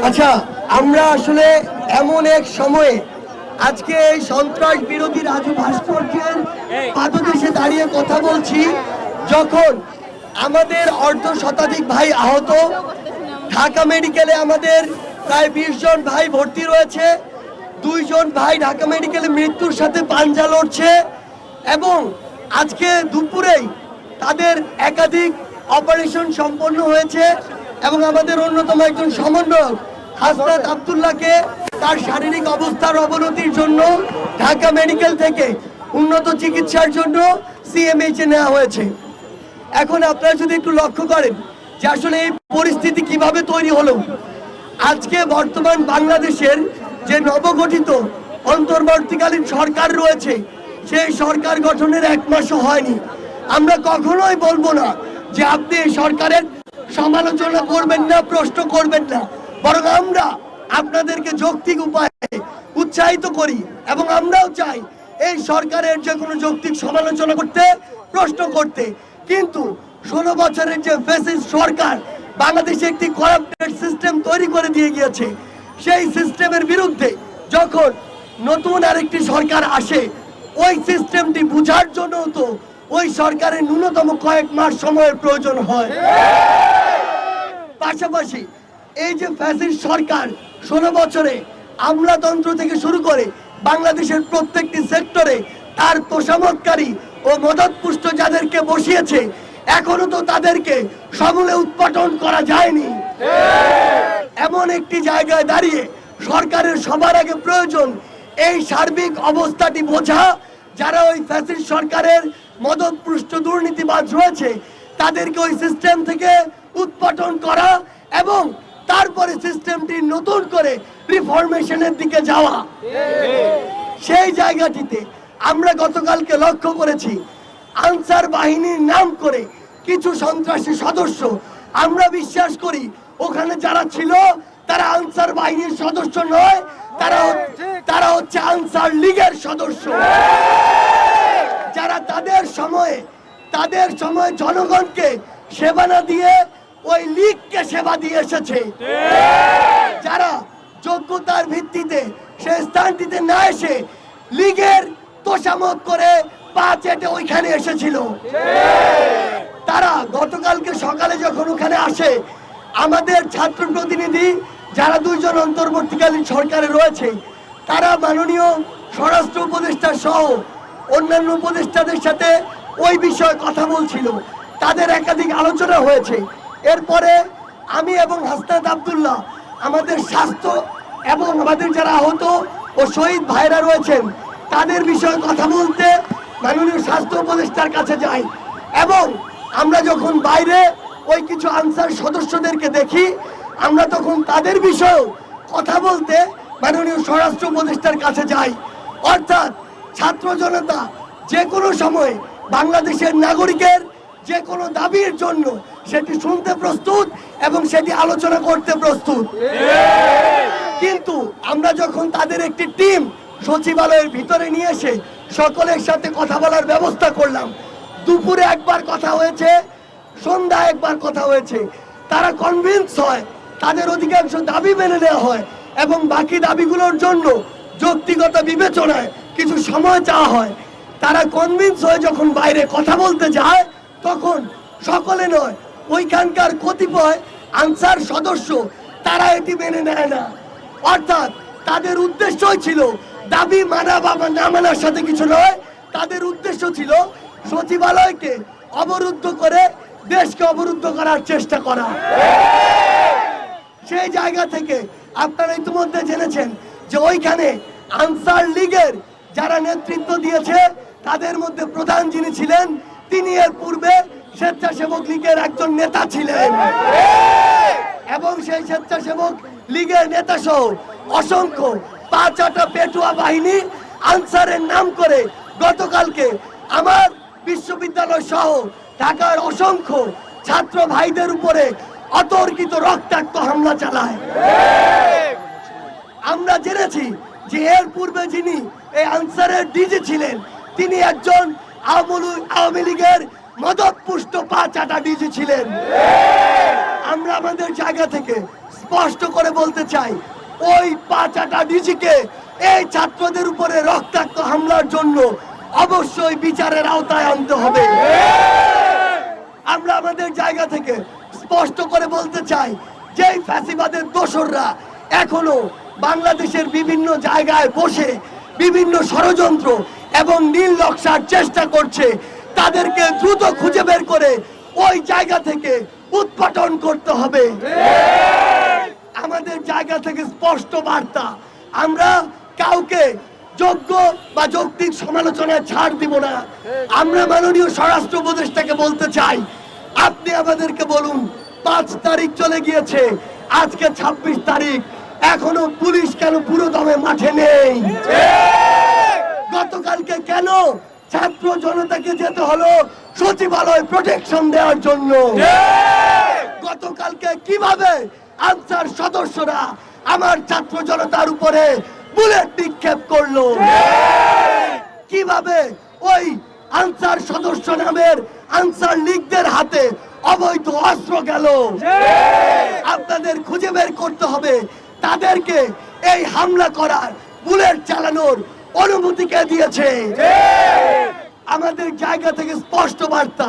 আচ্ছা, আমরা আসলে এমন এক সময়ে আজকে এই সন্ত্রাস বিরোধী রাজু ভাস্কর্যের পাদদেশে দাঁড়িয়ে কথা বলছি, যখন আমাদের অর্ধ শতাধিক ভাই আহত, ঢাকা মেডিকেলে আমাদের প্রায় 20 জন ভাই ভর্তি রয়েছে, 2 জন ভাই ঢাকা মেডিকেলে মৃত্যুর সাথে পাঞ্জা লড়ছে, এবং আজকে দুপুরেই তাদের একাধিক অপারেশন সম্পন্ন হয়েছে, এবং আমাদের অন্যতম একজন সমন্বয়ক হাসনাত আব্দুল্লাহকে তার শারীরিক অবস্থার অবনতির জন্য ঢাকা মেডিকেল থেকে উন্নত চিকিৎসার জন্য সিএমএইচে নেওয়া হয়েছে। এখন আপনারা যদি একটু লক্ষ্য করেন যে আসলে এই পরিস্থিতি কিভাবে তৈরি হলো, আজকে বর্তমান বাংলাদেশের যে নবগঠিত অন্তর্বর্তীকালীন সরকার রয়েছে, সেই সরকার গঠনের 1 মাসও হয়নি। আমরা কখনোই বলবো না যে আপনি এই সরকারের সমালোচনা করবেন না, প্রশ্ন করবেন না, বরং আমরা আপনাদেরকে যৌক্তিক উপায়ে উৎসাহিত করি, এবং আমরাও চাই এই সরকারের যে কোনো যৌক্তিক সমালোচনা করতে, প্রশ্ন করতে। কিন্তু 16 বছরের যে ফ্যাসিস্ট সরকার বাংলাদেশে একটি করাপ্টেড সিস্টেম তৈরি করে দিয়ে গিয়েছে, সেই সিস্টেমের বিরুদ্ধে যখন নতুন আরেকটি সরকার আসে, ওই সিস্টেমটি বুঝার জন্য তো ওই সরকারের ন্যূনতম কয়েক মাস সময়ের প্রয়োজন হয়। পাশাপাশি এই যে ফ্যাসিস্ট সরকার 16 বছরে আমলাতন্ত্র থেকে শুরু করে বাংলাদেশের প্রত্যেকটি সেক্টরে তার তোষামতকারী ও মদতপুষ্ট যাদেরকে বসিয়েছে, এখনো তো তাদেরকে সমূলে উৎপাটন করা যায়নি। এমন একটি জায়গায় দাঁড়িয়ে সরকারের সবার আগে প্রয়োজন এই সার্বিক অবস্থাটি বোঝা, যারা ওই ফ্যাসিস্ট সরকারের মদতপুষ্ট দুর্নীতিবাজ রয়েছে তাদেরকে ওই সিস্টেম থেকে উৎপাটন করা, এবং তারপরে সিস্টেমটি নতুন করে রিফরমেশনের দিকে যাওয়া। সেই জায়গাটিতে আমরা গতকালকে লক্ষ্য করেছি, আনসার বাহিনীর নাম করে কিছু সন্ত্রাসী সদস্য, আমরা বিশ্বাস করি ওখানে যারা ছিল তারা আনসার বাহিনীর সদস্য নয়, তারা হচ্ছে আনসার লীগের সদস্য, যারা তাদের সময়ে জনগণকে সেবা না দিয়ে ওই লীগকে সেবা দিয়ে এসেছে, যারা যোগ্যতার ভিত্তিতে সে স্থানটিতে না এসে লীগের তোষামত করে পা চেটে ওইখানে এসেছিল। তারা গতকালকে সকালে যখন ওখানে আসে, আমাদের ছাত্র প্রতিনিধি যারা 2 জন অন্তর্বর্তীকালীন সরকারে রয়েছে, তারা মাননীয় স্বরাষ্ট্র উপদেষ্টা সহ অন্যান্য উপদেষ্টাদের সাথে ওই বিষয়ে কথা বলছিল, তাদের একাধিক আলোচনা হয়েছে। এরপরে আমি এবং হাসনাত আব্দুল্লাহ আমাদের স্বাস্থ্য এবং আমাদের যারা আহত ও শহীদ ভাইরা রয়েছেন তাদের বিষয়ে কথা বলতে মাননীয় স্বাস্থ্য উপদেষ্টার কাছে যাই, এবং আমরা যখন বাইরে ওই কিছু আনসার সদস্যদেরকে দেখি, আমরা তখন তাদের বিষয়েও কথা বলতে মাননীয় স্বরাষ্ট্র উপদেষ্টার কাছে যাই। অর্থাৎ ছাত্র জনতা যে কোনো সময় বাংলাদেশের নাগরিকের যে কোনো দাবির জন্য সেটি শুনতে প্রস্তুত এবং সেটি আলোচনা করতে প্রস্তুত। কিন্তু আমরা যখন তাদের একটি টিম সচিবালয়ের ভিতরে নিয়ে এসে সকলের সাথে কথা বলার ব্যবস্থা করলাম, দুপুরে একবার কথা হয়েছে, সন্ধ্যায় একবার কথা হয়েছে, তারা কনভিন্স হয়, তাদের অধিকাংশ দাবি মেনে নেওয়া হয়, এবং বাকি দাবিগুলোর জন্য যৌক্তিকতা বিবেচনায় কিছু সময় চাওয়া হয়। তারা কনভিন্স হয়ে যখন বাইরে কথা বলতে যায়, তখন সকলে নয়, ওইখানকার কতিপয় আনসার সদস্য তারা এটি মেনে নেয় না। অর্থাৎ তাদের উদ্দেশ্যই ছিল দাবি মানা বা না মানার সাথে কিছু নয়, তাদের উদ্দেশ্য ছিল সচিবালয়কে অবরুদ্ধ করে দেশকে অবরুদ্ধ করার চেষ্টা করা। সেই জায়গা থেকে আপনারা ইতিমধ্যে জেনেছেন যে ওইখানে আনসার লীগের যারা নেতৃত্ব দিয়েছে তাদের মধ্যে প্রধান যিনি ছিলেন, তিনি এর পূর্বে স্বেচ্ছাসেবক লীগের একজন নেতা ছিলেন, এবং সেই স্বেচ্ছাসেবক লীগের নেতা সহ অসংখ্য 5-8টা পেটুয়া বাহিনী আনসারের নাম করে গতকালকে আমার বিশ্ববিদ্যালয় সহ ঢাকার অসংখ্য ছাত্র ভাইদের উপরে অতর্কিত রক্তাক্ত হামলা চালায়। আমরা জেনেছি যে এর পূর্বে যিনি এই আনসারের ডিজি ছিলেন, তিনি একজন আওয়ামী লীগের মদতপুষ্ট 5-8টা ডিজি ছিলেন। আমরা আমাদের জায়গা থেকে স্পষ্ট করে বলতে চাই, ওই পাঁচাটা ডিজিকে এই ছাত্রদের উপরে রক্তাক্ত হামলার জন্য অবশ্যই বিচারের আওতায় আনতে হবে। আমরা আমাদের জায়গা থেকে স্পষ্ট করে বলতে চাই, যে ফ্যাসিবাদের দোসররা এখনো বাংলাদেশের বিভিন্ন জায়গায় বসে বিভিন্ন ষড়যন্ত্র এবং নীল নকশার চেষ্টা করছে, তাদেরকে দ্রুত খুঁজে বের করে ওই জায়গা থেকে উৎপাটন করতে হবে। আমাদের জায়গা থেকে স্পষ্ট বার্তা, আমরা কাউকে যোগ্য বা যৌক্তিক সমালোচনায় ছাড় দিব না। আমরা মাননীয় স্বরাষ্ট্র উপদেষ্টাকে বলতে চাই, আপনি আমাদেরকে বলুন, 5 তারিখ চলে গিয়েছে, আজকে 26 তারিখ, এখনো পুলিশ কেন পুরো দমে মাঠে নেই? গতকালকে কেন ছাত্র জনতাকে যেতে হলো সচিবালয় প্রোটেকশন দেওয়ার জন্য? গতকালকে কিভাবে আনসার সদস্যরা আমার ছাত্র জনতার উপরে বুলেট নিক্ষেপ করলো? কিভাবে ওই আনসার সদস্য নামের আনসার লীগদের হাতে অবৈধ অস্ত্র গেল? আপনাদের খুঁজে বের করতে হবে তাদেরকে এই হামলা করার, বুলেট চালানোর অনুমতি কে দিয়েছে? আমাদের জায়গা থেকে স্পষ্ট বার্তা,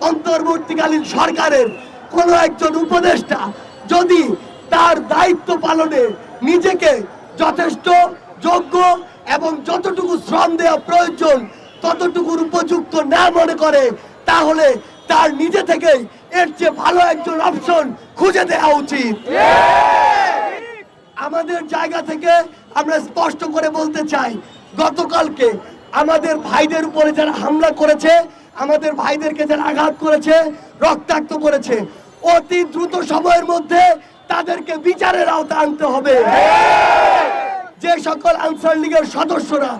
অন্তর্বর্তীকালীন সরকারের কোন একজন উপদেষ্টা যদি তার দায়িত্ব পালনে নিজেকে যথেষ্ট যোগ্য এবং যতটুকু শ্রম দেওয়া প্রয়োজন ততটুকুর উপযুক্ত না মনে করে, তাহলে তার নিজে থেকেই এর চেয়ে ভালো একজন অপশন খুঁজে দেওয়া উচিত। আমাদের জায়গা থেকে আমরা স্পষ্ট করে বলতে চাই, গতকালকে আমাদের ভাইদের উপরে যারা হামলা করেছে, আমাদের ভাইদেরকে যারা আঘাত করেছে, রক্তাক্ত করেছে, অতি দ্রুত সময়ের মধ্যে তাদেরকে বিচারের আওতায় আনতে হবে। যে সকল আনসার লীগের সদস্যরা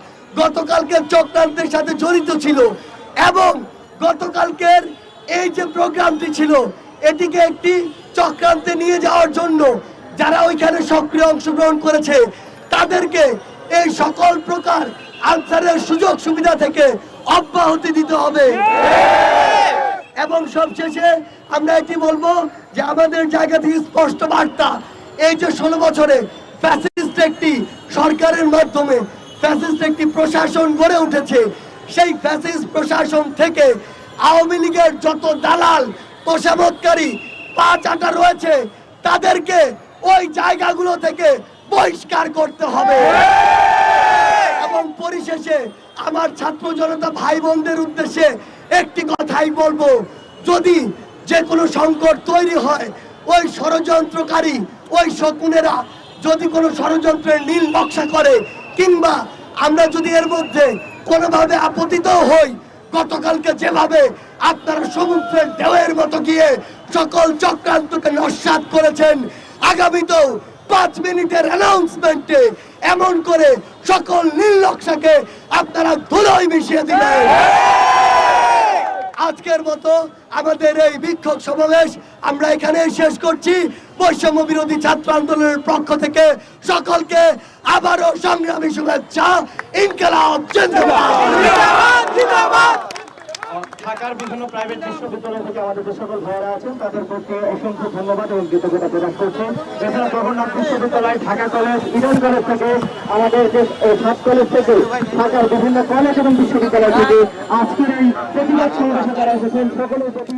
গতকালকে চক্রান্তের সাথে জড়িত ছিল এবং গতকালকের এই যে প্রোগ্রামটি ছিল এটিকে একটি চক্রান্তে নিয়ে যাওয়ার জন্য যারা ওইখানে সক্রিয় অংশগ্রহণ করেছে, তাদেরকে এই সকল প্রকার আনসারের সুযোগ সুবিধা থেকে অব্যাহতি দিতে হবে। এবং সবশেষে আমরা এটি বলবো যে আমাদের জায়গা থেকে স্পষ্ট বার্তা, এই যে 16 বছরে ফ্যাসিস্ট একটি সরকারের মাধ্যমে ফ্যাসিস্ট একটি প্রশাসন গড়ে উঠেছে, সেই ফ্যাসিস্ট প্রশাসন থেকে আওয়ামী লীগের যত দালাল তোষামতকারী পাঁচাটা রয়েছে তাদেরকে ওই জায়গাগুলো থেকে বহিষ্কার করতে হবে। এবং পরিশেষে আমার ছাত্র জনতা ভাই বোনদের উদ্দেশ্যে একটি কথাই বলবো, যদি যে কোনো সংকট তৈরি হয়, ওই ষড়যন্ত্রকারী ওই শকুনেরা যদি কোনো ষড়যন্ত্রের নীল নকশা করে কিংবা আমরা যদি এর মধ্যে কোনোভাবে আপতিত হই, গতকালকে যেভাবে আপনারা সমুদ্রের ঢেউয়ের মতো গিয়ে সকল চক্রান্তকে নস্যাৎ করেছেন, আগামীতেও 5 মিনিটের অ্যানাউন্সমেন্টে এমন করে সকল নীল নকশাকে আপনারা ধুলোয় মিশিয়ে দিলেন। আজকের মতো আমাদের এই বিক্ষোভ সমাবেশ আমরা এখানে শেষ করছি। বৈষম্য বিরোধী ছাত্র আন্দোলনের পক্ষ থেকে সকলকে আবারও সংগ্রামী শুভেচ্ছা। ইনকিলাব জিন্দাবাদ। ঢাকার বিভিন্ন প্রাইভেট বিশ্ববিদ্যালয় থেকে আমাদের যে সকল ভাইয়েরা আছেন তাদের প্রতি অসংখ্য ধন্যবাদ এবং কৃতজ্ঞতা প্রকাশ করছি। এছাড়া জগন্নাথ বিশ্ববিদ্যালয়, ঢাকা কলেজ, ইডেন কলেজ থেকে, আমাদের যে সাত কলেজ থেকে, ঢাকার বিভিন্ন কলেজ এবং বিশ্ববিদ্যালয় থেকে আজকের এই প্রতিবাদ সমাবেশে যারা এসেছেন সকলের প্রতি